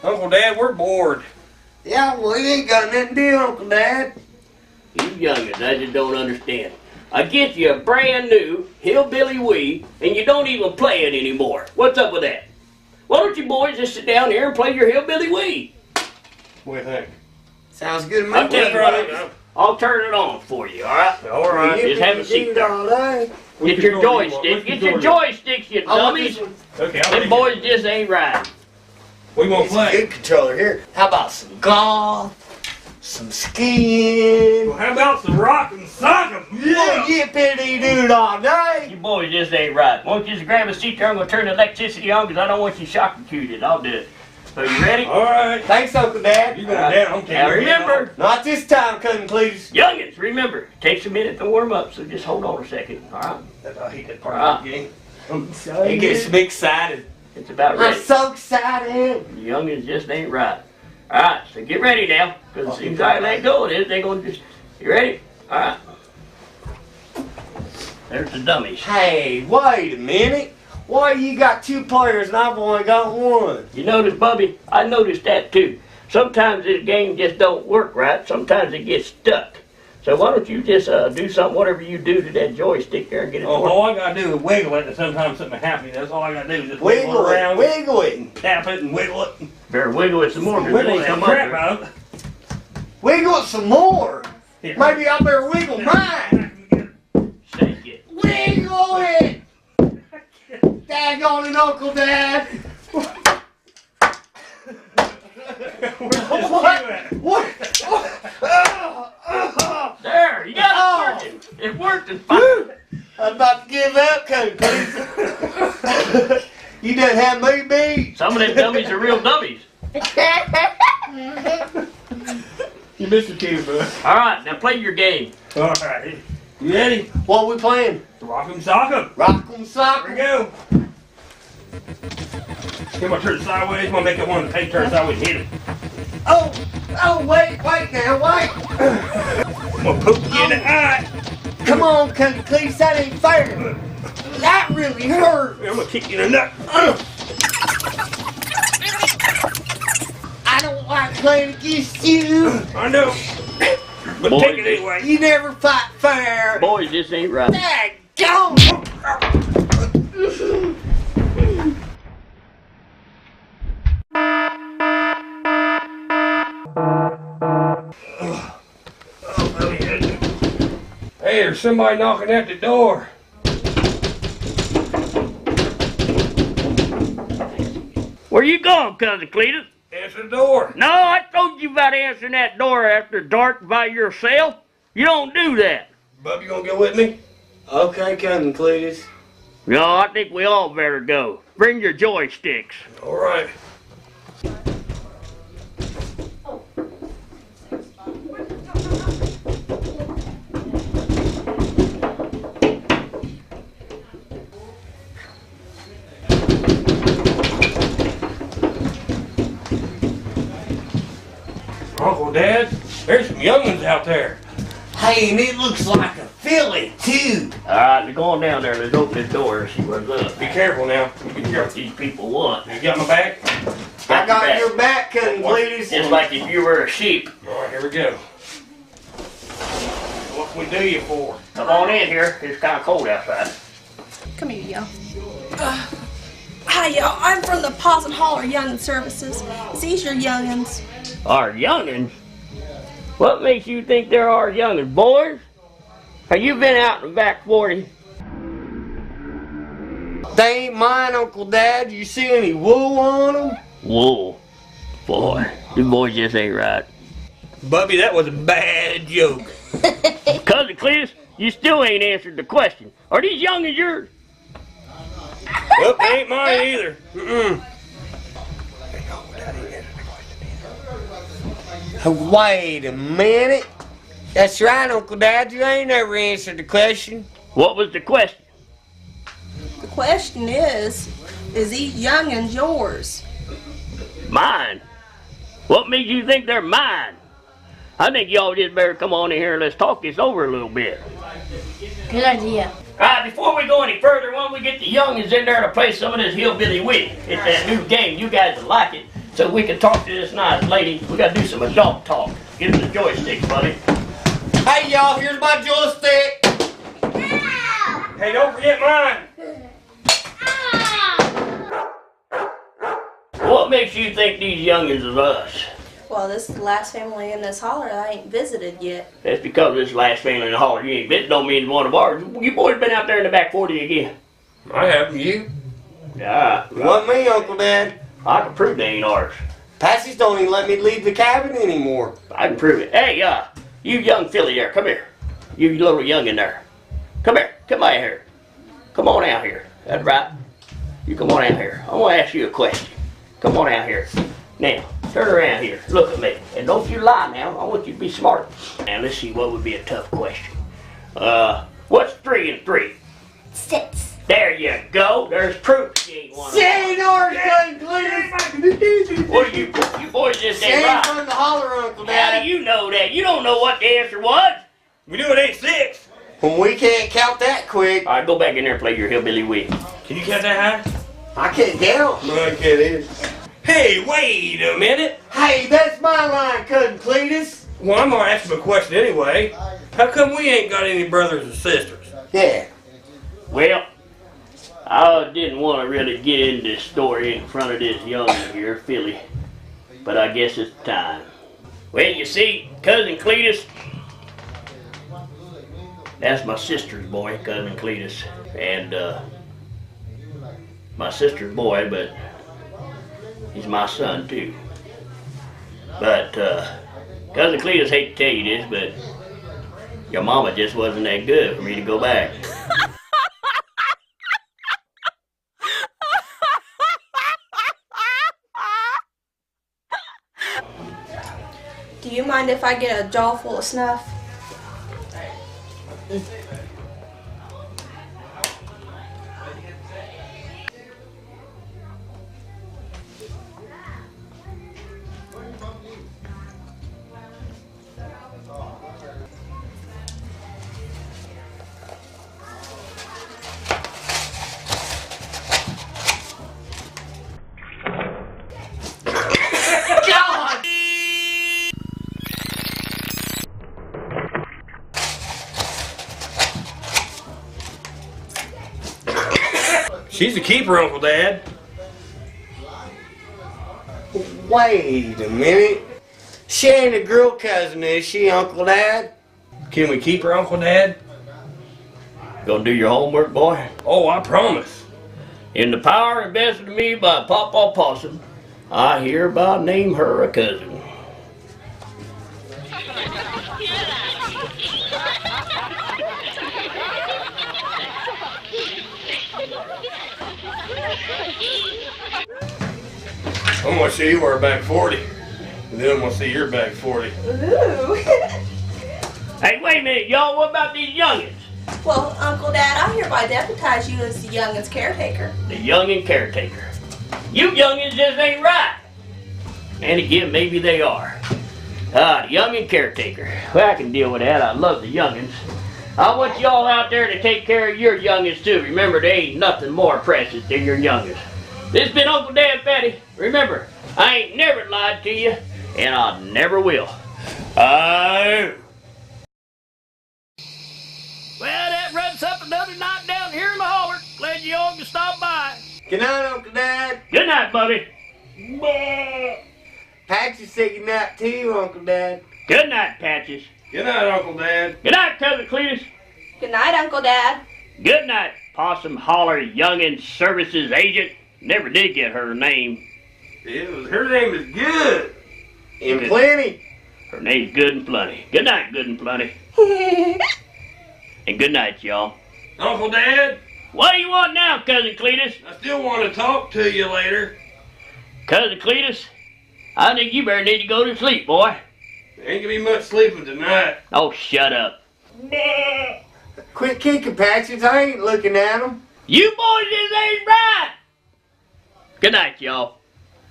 Uncle Dad, we're bored. Yeah, well, we ain't got nothing to do, Uncle Dad. You youngins, I just don't understand. I get you a brand new Hillbilly Wii, and you don't even play it anymore. What's up with that? Why don't you boys just sit down here and play your Hillbilly Wii? What do you think? Sounds good to me. I'll tell you what, I'll turn it on for you, alright? Alright. Just have a seat there. Get your joystick. Get your joysticks, you dummies. Okay, Them boys just ain't right. We won't It's play. a good controller here. How about some golf, some skiing? Well, how about some rock and sock 'em? Yeah, yippity doo all day. You boys just ain't right. Won't you just grab a seat there? I'm going to turn the electricity on because I don't want you shocking-cuted. I'll do it. So you ready? Alright. Thanks, Uncle Dad. You going down. Now remember, Not this time, Cousin Cletus. youngins, remember, it takes a minute to warm up, so just hold on a second, alright? I hate that part of the game. It gets me excited. It's about I'm ready. so excited. The youngins just ain't right. Alright, so get ready now, because as soon as I let go of this, they're going to just, you ready? Alright. There's the dummies. Hey, wait a minute. Why you got two players and I've only got one? You notice, Bubbie? I noticed that too. Sometimes this game just don't work right. Sometimes it gets stuck. So why don't you just do something, whatever you do to that joystick there and get it to work. All I gotta do is wiggle it and sometimes something happens. That's all I gotta do is just Wiggle around, it, wiggle it. tap it and wiggle it. Better wiggle it some more because it Wiggle ain't that come crap up. out of it. Wiggle it some more. Yeah. Maybe I better wiggle mine. Shake it. Wiggle it. Daggone it, Uncle Dad. What? There, you got it working. It worked. It's fine. I'm about to give up, Cousin Cletus. You done had me beat. Some of them dummies are real dummies. You missed your cue, bud. All right, now play your game. Alright. You ready? What we playing? Rock 'em, sock 'em. Rock'em sock'em. Here we go. Come on, turn sideways. I'm gonna make it one of the page turn sideways and hit him. Oh, wait now, wait. I'm gonna poke you in the eye. Come on, Cousin Cletus, that ain't fair. That really hurt. I'm gonna kick you in the nut. I don't like playing against you. I know. But Boy, take it anyway. You never fight fair. Boys, this ain't right. Daggone. Hey, there's somebody knocking at the door. Where you going, Cousin Cletus? Answer the door. No, I told you about answering that door after dark by yourself. You don't do that. Bub, you gonna go with me? Okay, Cousin Cletus. No, I think we all better go. Bring your joysticks. All right. Uncle Dad, there's some young'uns out there. Hey, and it looks like a filly, too. All right, we're going down there. Let's open this door and see what's up. Be careful now. Be careful what these people want. You got my back? I got your back, Cousin Cletus. It's like if you were a sheep. All right, here we go. What can we do you for? Come on in here. It's kind of cold outside. Come here, y'all. Hi, y'all. I'm from the Paws and Holler Youngin' Services. Is these your youngins? Our youngins? What makes you think there are youngins, boys? Have you been out in the back 40? They ain't mine, Uncle Dad. You see any wool on them? Wool. Boy, you boys just ain't right. Bubbie, that was a bad joke. Cousin Cletus, you still ain't answered the question. Are these youngins yours? Well, they ain't mine either. Wait a minute. That's right, Uncle Dad. You ain't never answered the question. What was the question? The question is these youngins yours? Mine. What makes you think they're mine? I think y'all just better come on in here and let's talk this over a little bit. Good idea. Alright, before we go any further, why don't we get the youngins in there to play some of this Hillbilly Wii? It's that new game. You guys will like it. so we can talk to this nice lady. We gotta do some adult talk. Give us the joystick, buddy. Hey y'all, here's my joystick. Hey, don't forget mine. What makes you think these youngins is us? Well, this is the last family in this holler I ain't visited yet. That's because this last family in the holler you ain't been, don't mean one of ours. You boys been out there in the back 40 again. I have. You? Yeah. It wasn't me, Uncle Dad. I can prove they ain't ours. Patsy's don't even let me leave the cabin anymore. I can prove it. Hey, you young filly there, come here. You little youngin there. Come here. Come out here. Come on out here. That's right. You come on out here. I want to ask you a question. Come on out here. Now, turn around here. Look at me. And don't you lie now. I want you to be smart. Now, let's see what would be a tough question. What's 3 and 3? 6. There you go. There's proof she ain't one of them. Shane ours, Cousin Cletus. What are you boys just ain't Shane right. from the holler, Uncle How Dad. do you know that? You don't know what the answer was. We knew it ain't 6. When we can't count that quick, All right, go back in there and play your Hillbilly Wii. Can you count that high? I can't count. No, I can't either. Hey, wait a minute. Hey, that's my line, Cousin Cletus. Well, I'm gonna ask him a question anyway. How come we ain't got any brothers and sisters? Yeah. Well, I didn't want to really get into this story in front of this youngin here, Philly, but I guess it's time. Well, you see, Cousin Cletus, that's my sister's boy, Cousin Cletus, and my sister's boy, but he's my son too. But Cousin Cletus, hate to tell you this, but your mama just wasn't that good for me to go back. Do you mind if I get a jar full of snuff? She's a keeper, Uncle Dad. Wait a minute. She ain't a girl cousin, is she, Uncle Dad? Can we keep her, Uncle Dad? Gonna do your homework, boy? Oh, I promise. In the power invested in me by Papa Possum, I hereby name her a cousin. I'm gonna see you wear a back 40. And then I'm gonna see your back 40. Ooh. Hey, wait a minute, y'all. What about these youngins? Well, Uncle Dad, I hereby deputize you as the young'un's caretaker. The youngin' caretaker. You youngins just ain't right. And again, maybe they are. The youngin' caretaker. Well, I can deal with that. I love the youngins. I want y'all out there to take care of your youngins too. Remember, there ain't nothing more precious than your youngins. This has been Uncle Dad Fattie. Remember, I ain't never lied to you, and I never will. Well, that wraps up another night down here in the holler. Glad you all could stop by. Good night, Uncle Dad. Good night, Bubbie. Patsy said good night to you, Uncle Dad. Good night, Patches. Good night, Uncle Dad. Good night, Cousin Cletus. Good night, Uncle Dad. Good night, Possum Holler Youngin Services Agent. Never did get her name. Her name is good. And plenty. Her name's Good and Plenty. Good night, Good and Plenty. And good night, y'all. Uncle Dad, What do you want now, Cousin Cletus? I still want to talk to you later. Cousin Cletus, I think you better need to go to sleep, boy. There ain't gonna be much sleeping tonight. Oh, shut up. Quit kicking, Patsy. I ain't looking at them. You boys just ain't right. Good night, y'all.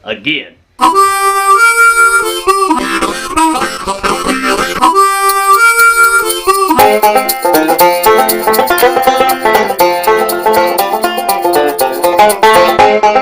Again. Thank you.